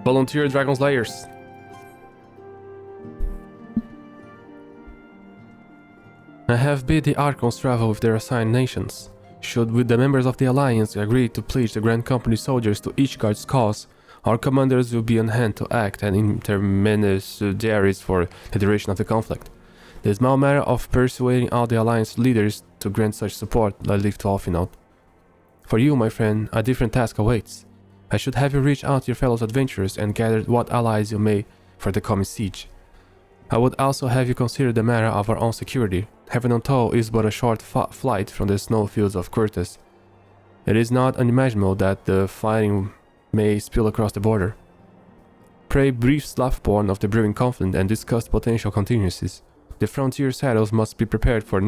Volunteer Dragonslayers. I have bid the Archons travel with their assigned nations. Should the members of the Alliance agree to pledge the Grand Company soldiers to each guard's cause, our commanders will be on hand to act as intermediaries for the duration of the conflict. The small matter of persuading all the Alliance leaders to grant such support I leave to Alfinaud. For you, my friend, a different task awaits. I should have you reach out to your fellow adventurers and gather what allies you may for the coming siege. I would also have you consider the matter of our own security. Heaven on Toll is but a short flight from the snowfields of Curtis. It is not unimaginable that the fighting may spill across the border. Pray brief Slaveborn of the brewing conflict and discuss potential contingencies. The frontier saddles must be prepared for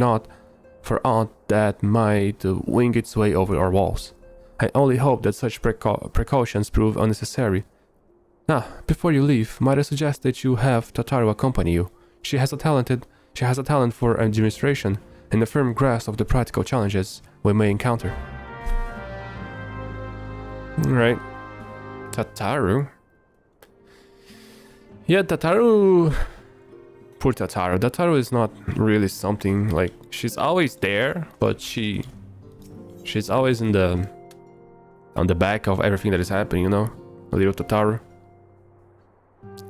aught that might wing its way over our walls. I only hope that such precautions prove unnecessary. Before you leave, might I suggest that you have Tataru accompany you. She has a talent for administration and a firm grasp of the practical challenges we may encounter. Alright. Tataru? Yeah, Tataru... Poor Tataru. Tataru is not really something like... She's always there, but she's always on the back of everything that is happening, you know? A little Tataru.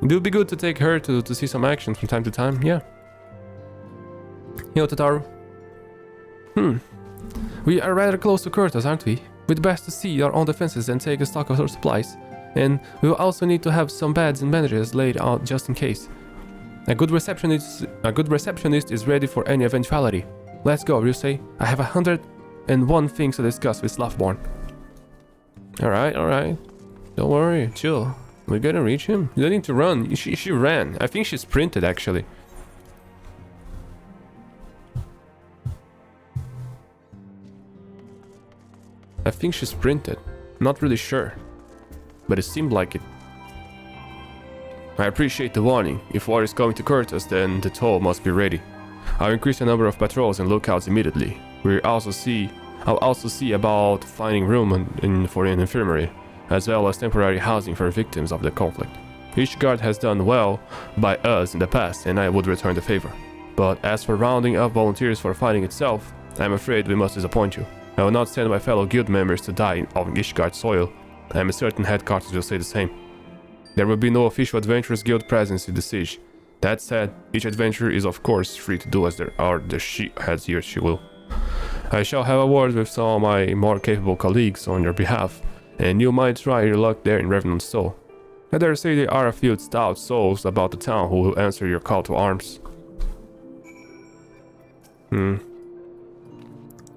It would be good to take her to see some action from time to time, yeah. You know, Tataru. We are rather close to Curtis, aren't we? We'd best to see our own defenses and take a stock of our supplies. And we will also need to have some beds and bandages laid out just in case. A good receptionist is ready for any eventuality. Let's go, Ryusei. I have 101 things to discuss with Slaveborn. Alright. Don't worry, chill. We're gonna reach him. You don't need to run. She ran. I think she sprinted, actually. I think she sprinted. Not really sure. But it seemed like it. I appreciate the warning. If war is coming to Curtis, then the toll must be ready. I'll increase the number of patrols and lookouts immediately. I'll also see about finding room for an infirmary, as well as temporary housing for victims of the conflict. Each guard has done well by us in the past, and I would return the favor. But as for rounding up volunteers for fighting itself, I'm afraid we must disappoint you. I will not send my fellow guild members to die on Ishgard soil. I am certain headquarters will say the same. There will be no official Adventurers Guild presence in the siege. That said, each adventurer is of course free to do as she will. I shall have a word with some of my more capable colleagues on your behalf, and you might try your luck there in Revenant's Soul. I dare say there are a few stout souls about the town who will answer your call to arms.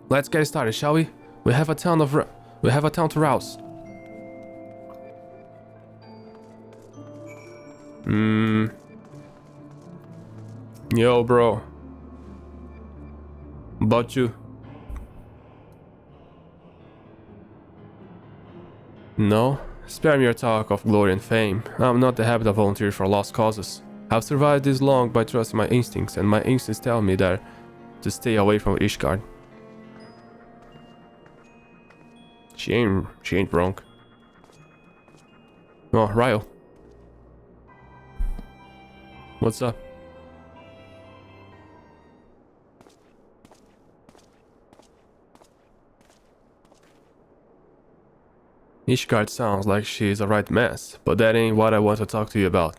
Let's get started, shall we? We have a town to rouse. Yo, bro. About you? No? Spare me your talk of glory and fame. I'm not the habit of volunteering for lost causes. I've survived this long by trusting my instincts, and my instincts tell me that to stay away from Ishgard. She ain't wrong. Oh, Ryle. What's up? Ishgard sounds like she's a right mess, but that ain't what I want to talk to you about.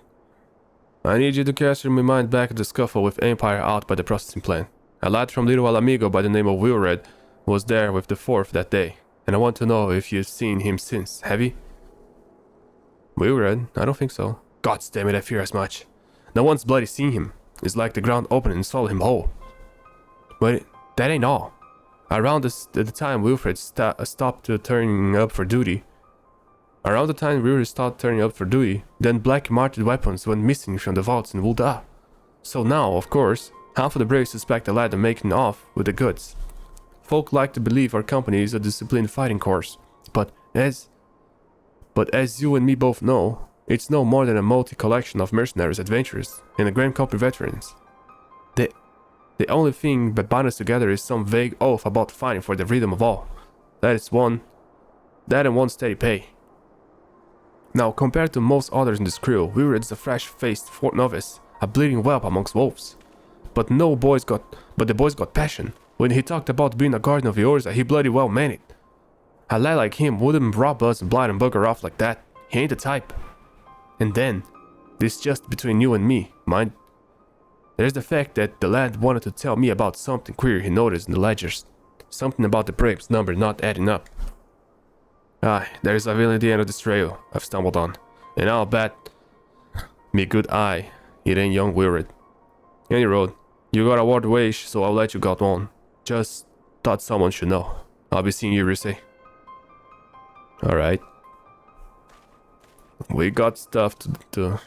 I need you to cast my mind back at the scuffle with Empire out by the processing plant. A lad from Little Alamigo by the name of Wilred was there with the 4th that day, and I want to know if you've seen him since, have you? Wilred? I don't think so. God damn it, I fear as much. No one's bloody seen him. It's like the ground opened and swallowed him whole. But that ain't all. Around the time Wilfred stopped turning up for duty, then black market weapons went missing from the vaults in Wulda. So now, of course, half of the Braves suspect the lad of making off with the goods. Folk like to believe our company is a disciplined fighting corps, but as you and me both know, it's no more than a multi-collection of mercenaries, adventurers, and the Grand Company veterans. The only thing that binds us together is some vague oath about fighting for the freedom of all. That and one steady pay. Now, compared to most others in this crew, Weird is a fresh-faced novice, a bleeding whelp amongst wolves. But the boys got passion. When he talked about being a guardian of yours, he bloody well meant it. A lad like him wouldn't rob us and blind and bugger off like that. He ain't the type. And then, this just between you and me, mind. There's the fact that the lad wanted to tell me about something queer he noticed in the ledgers. Something about the Braves number not adding up. There's a villain at the end of this trail I've stumbled on. And I'll bet me good eye, it ain't young Weird. Any road, you got a word wage, so I'll let you got on. Just thought someone should know. I'll be seeing you, Risse. Alright. We got stuff to do.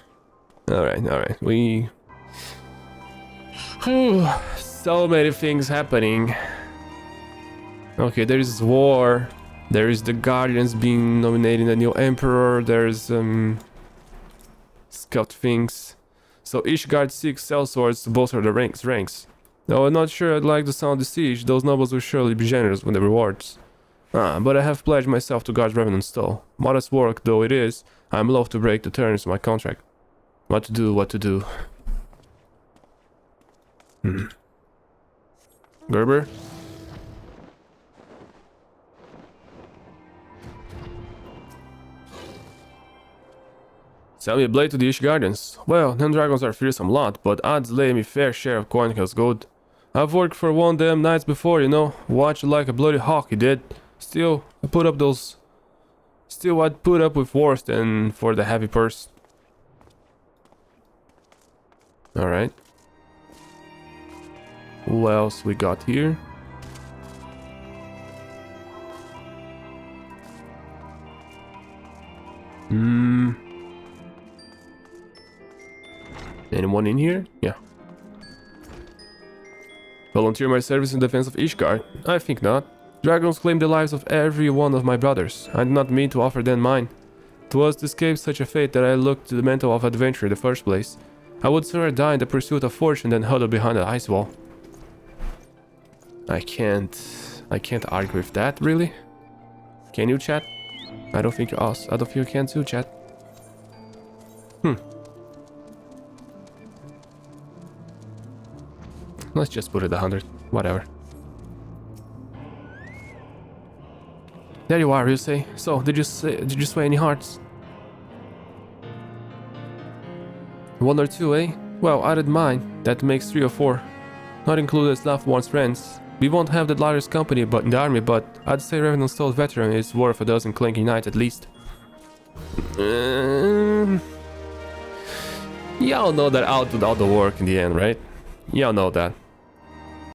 Alright. We... so many things happening. Okay, there is war. There is the Guardians being nominating a new Emperor. There's scout things. So each guard seeks sellswords to bolster the ranks. Though I'm not sure I'd like the sound of the siege, those nobles will surely be generous with the rewards. But I have pledged myself to guard Revenant Stall. Modest work though it is, I'm loath to break the terms of my contract. What to do. Gerber? Sell me a blade to the Ish Guardians. Well, them dragons are fearsome lot, but odds lay me fair share of coin has gold. I've worked for one damn nights before, you know. Watched like a bloody hawk, he did. Still, I'd put up with worse than for the heavy purse. Alright. Who else we got here? Anyone in here? Yeah. Volunteer my service in defense of Ishgard? I think not. Dragons claim the lives of every one of my brothers. I did not mean to offer them mine. 'Twas to escape such a fate that I looked to the mental of adventure in the first place. I would sooner die in the pursuit of fortune than huddle behind an ice wall. I can't argue with that, really. Can you, chat? I don't think you can too, chat. Let's just put it 100. Whatever. There you are, you say. So, did you sway any hearts? 1 or 2, eh? Well, I did mine. That makes 3 or 4. Not included Slavborn's friends. We won't have the largest company in the army, but I'd say Revenant Stall's veteran is worth a dozen clanking knights at least. Y'all know that I'll do all the work in the end, right? Y'all know that.